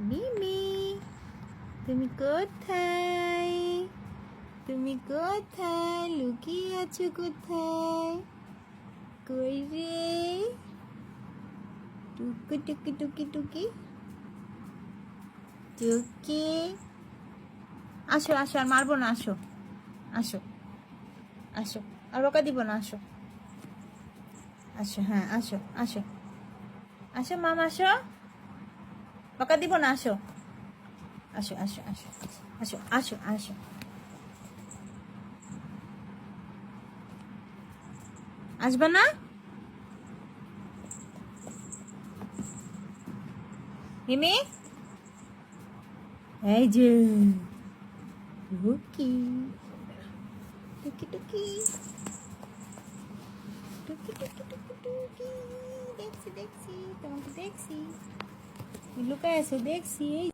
মিমি, তুমি কোথায়? তুমি কোথায়? লুকিয়ে আছো কোথায়? কই রে? টুকি টুকি টুকি টুকি টুকি, আসো আসো, আর মারবো না, আসো আসো আসো, আর বকা দিব না, আসো আসো, হ্যাঁ আসো আসো আসো মাম, আসো, বকা দিব না, আসো আসো আসো আসো আসো আসো আসো। আসবে না? মিমি, এই যে টুকি টুকি টুকি টুকি টুকি টুকি টুকি, দেখছি দেখছি, তোমাকে দেখছি, লুকায় আছো দেখছি। এই